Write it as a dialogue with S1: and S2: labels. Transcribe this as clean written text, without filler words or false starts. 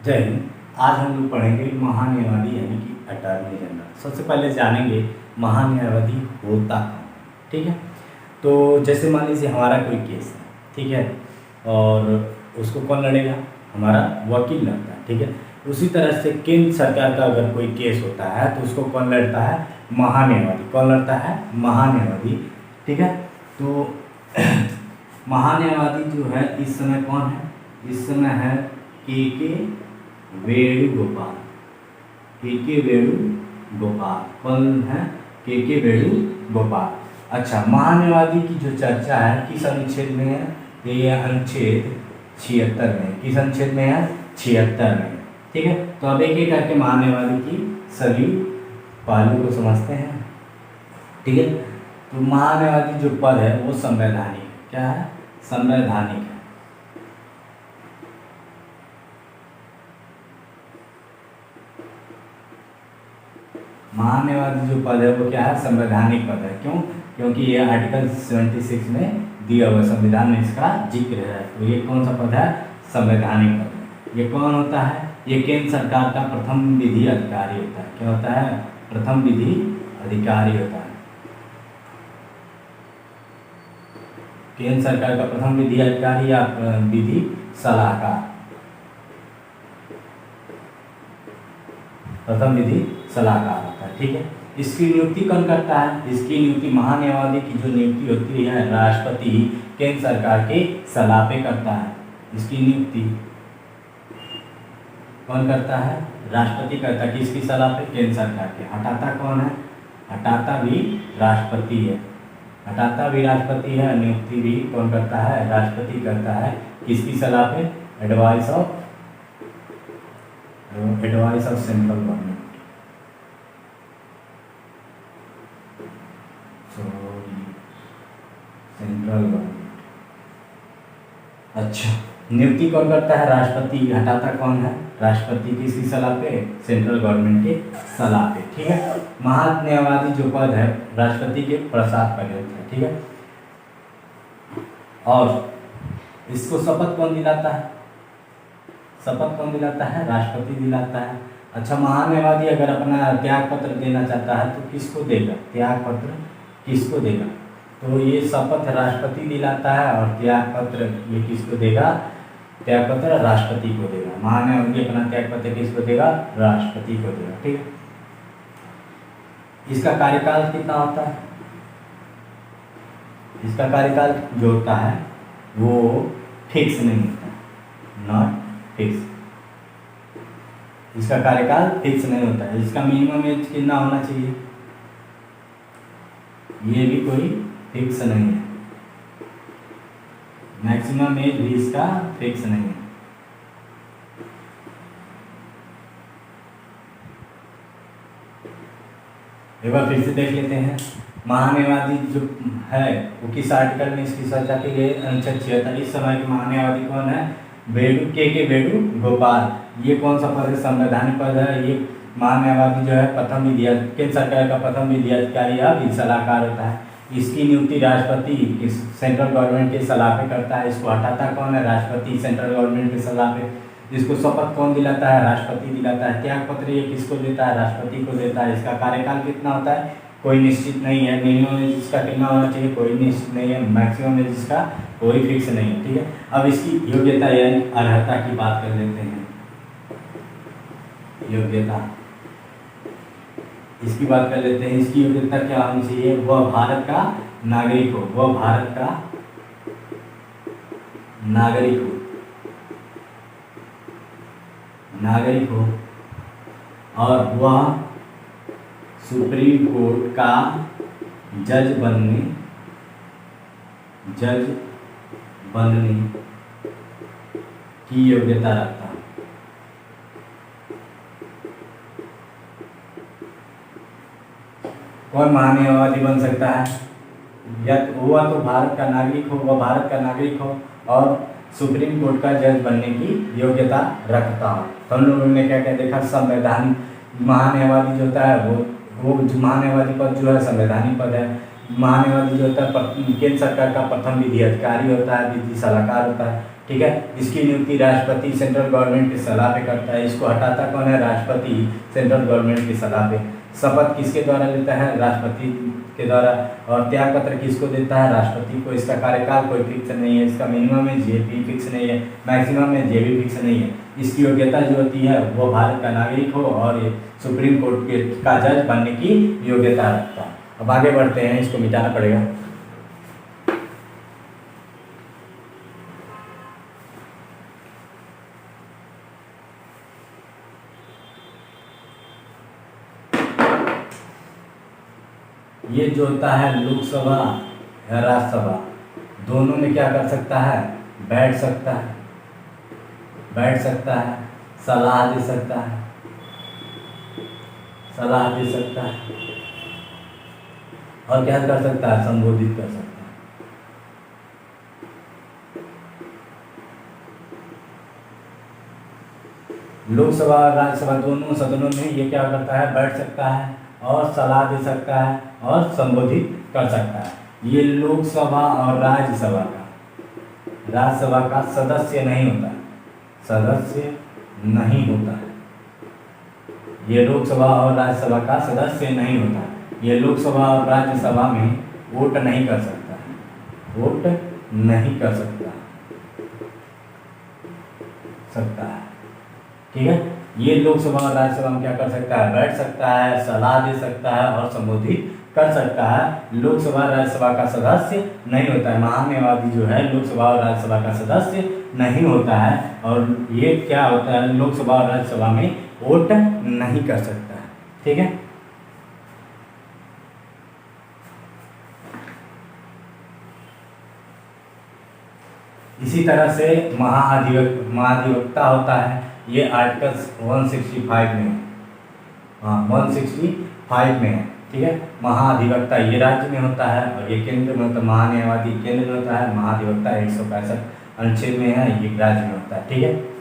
S1: जय हिंद। आज हम लोग पढ़ेंगे महान्यायवादी यानी कि अटॉर्नी जनरल। सबसे पहले जानेंगे महान्यायवादी होता कौन है। ठीक है, तो जैसे मान लीजिए हमारा कोई केस है, ठीक है, और उसको कौन लड़ेगा? हमारा वकील लड़ता है। ठीक है, उसी तरह से केंद्र सरकार का अगर कोई केस होता है तो उसको कौन लड़ता है? महान्यायवादी। कौन लड़ता है? महान्यायवादी। ठीक है, तो महान्यायवादी जो है इस समय कौन है? इस समय है के वेणुगोपाल। के वेणुगोपाल कौन है? के वेणुगोपाल। अच्छा, महान्यायवादी की जो चर्चा है किस अनुच्छेद में है? ये अनुच्छेद 76 में। किस अनुच्छेद में है? 76 में। ठीक है, तो अब एक एक करके महान्यायवादी की सभी पहलू को समझते हैं। ठीक है, तो महान्यायवादी जो पद है वो संवैधानिक है। क्या है? संवैधानिक है। महान्यायवादी जो पद है वो क्या है? संवैधानिक पद है। क्यों? क्योंकि ये आर्टिकल 76 में दिया हुआ संविधान में इसका जिक्र है। तो ये कौन सा पद है? संवैधानिक पद है। ये कौन होता है? ये केंद्र सरकार का प्रथम विधि अधिकारी होता है। क्या होता है? प्रथम विधि अधिकारी होता है। केंद्र सरकार का प्रथम विधि अधिकारी या विधि सलाहकार। प्रथम विधि सलाहकार होता है। ठीक है, इसकी नियुक्ति कौन करता है? इसकी नियुक्ति महान्यायवादी की जो नियुक्ति होती है राष्ट्रपति केंद्र सरकार के सलाह पे करता है। इसकी नियुक्ति कौन करता है? राष्ट्रपति करता है। किसकी सलाह पे? केंद्र सरकार के। हटाता कौन है? हटाता भी राष्ट्रपति है। हटाता भी राष्ट्रपति है, नियुक्ति भी कौन करता है? राष्ट्रपति करता है। किसकी सलाह पे? Advice of central government. Central government. अच्छा, नियुक्ति कौन करता है? राष्ट्रपति। हटाता कौन है? राष्ट्रपति। किसकी सलाह पे? सेंट्रल गवर्नमेंट के सलाह पे। ठीक है, महान्यायवादी जो पद है राष्ट्रपति के प्रसाद पर होता है। ठीक है, और इसको शपथ कौन दिलाता है? शपथ कौन दिलाता है? राष्ट्रपति दिलाता है। अच्छा, महान्यायवादी अगर अपना त्याग पत्र देना चाहता है तो किसको देगा? त्याग पत्र किसको देगा? तो ये शपथ राष्ट्रपति दिलाता है और त्याग पत्र ये किसको देगा? त्याग पत्र राष्ट्रपति को देगा। महान्यायवादी अपना त्याग पत्र किसको देगा? राष्ट्रपति को देगा। ठीक है, इसका कार्यकाल कितना होता है? इसका कार्यकाल जो होता है वो फिक्स नहीं होता, नॉट फिक्स। इसका कार्यकाल फिक्स नहीं होता है। इसका मिनिमम एज कितना होना चाहिए? ये भी कोई फिक्स नहीं है। मैक्सिमम एज भी इसका फिक्स नहीं है। एक बार फिर से देख लेते हैं। महान्यायवादी जो है वो किस आर्टिकल में इसकी चर्चा की गई? अनुच्छेद 76। इस समय के महान्यायवादी कौन है? के वेणुगोपाल। ये कौन सा पद है? संवैधानिक पद है। ये महान्यायवादी जो है प्रथम विधि केंद्र सरकार का प्रथम विधि अधिकारी या विधि सलाहकार होता है। इसकी नियुक्ति राष्ट्रपति सेंट्रल गवर्नमेंट के सलाह पे करता है। इसको हटाता कौन है? राष्ट्रपति सेंट्रल गवर्नमेंट के सलाह पे। इसको शपथ कौन दिलाता है? राष्ट्रपति दिलाता है। त्याग पत्र ये किसको देता है? राष्ट्रपति को देता है। इसका कार्यकाल कितना होता है? कोई निश्चित नहीं है। मिनिमम एज इसका कितना होना चाहिए? कोई निश्चित नहीं है। मैक्सिमम एज इसका कोई फिक्स नहीं है। ठीक है, अब इसकी योग्यता यानी अर्हता की बात कर लेते हैं। योग्यता इसकी बात कर लेते हैं। इसकी योग्यता क्या होनी चाहिए? वह भारत का नागरिक हो। वह भारत का नागरिक हो। नागरिक हो और वह सुप्रीम कोर्ट का जज बनने की योग्यता रखता है। कौन महान्यायवादी बन सकता है? या तो वह तो भारत का नागरिक हो, वह भारत का नागरिक हो और सुप्रीम कोर्ट का जज बनने की योग्यता रखता हो। तो हम लोगों ने क्या क्या देखा? संवैधानिक महान्यायवादी जो होता है वो महान्यायवादी पद जो है संवैधानिक पद है। महान्यायवादी जो होता है केंद्र सरकार का प्रथम विधि अधिकारी होता है, विधि सलाहकार होता है। ठीक है। इसकी नियुक्ति राष्ट्रपति सेंट्रल गवर्नमेंट की सलाह पे करता है। इसको हटाता कौन है? राष्ट्रपति सेंट्रल गवर्नमेंट की सलाह पे। शपथ किसके द्वारा लेता है? राष्ट्रपति के द्वारा। और त्याग पत्र किसको देता है? राष्ट्रपति को। इसका कार्यकाल कोई फिक्स नहीं है, इसका मिनिमम एज ये भी फिक्स नहीं है, मैक्सिमम एज ये भी फिक्स नहीं है। इसकी योग्यता जो होती है वो भारत का नागरिक हो और ये सुप्रीम कोर्ट के का जज बनने की योग्यता रखता है। अब आगे बढ़ते हैं, इसको मिटाना पड़ेगा। ये जो होता है लोकसभा या राज्यसभा, दोनों में क्या कर सकता है? बैठ सकता है, बैठ सकता है, सलाह दे सकता है, सलाह दे सकता है, और क्या कर सकता है? संबोधित कर सकता है। लोकसभा और राज्यसभा दोनों सदनों में ये क्या करता है? बैठ सकता है और सलाह दे सकता है और संबोधित कर सकता है। ये लोकसभा और राज्यसभा का सदस्य नहीं होता, सदस्य नहीं होता है। ये लोकसभा और राज्यसभा का सदस्य नहीं होता है। ये लोकसभा और राज्यसभा में वोट नहीं कर सकता है, वोट नहीं कर सकता है, ठीक है। ये लोकसभा और राज्यसभा में क्या कर सकता है? बैठ सकता है, सलाह दे सकता है और संबोधित कर सकता है। लोकसभा राज्यसभा का सदस्य नहीं होता है। महान्यायवादी जो है लोकसभा और राज्यसभा का सदस्य नहीं होता है, और ये क्या होता है? लोकसभा और राज्यसभा में वोट नहीं कर सकता है, ठीक है। इसी तरह से महाधिवक्ता होता है। ये आर्टिकल 165 में है, हाँ 165 में है, ठीक है। महाधिवक्ता ये राज्य में होता है और ये केंद्र में होता है। महान्यायवादी केंद्र में होता है, महाधिवक्ता 165 अनुच्छेद में है, ये राज्य में होता है, ठीक है।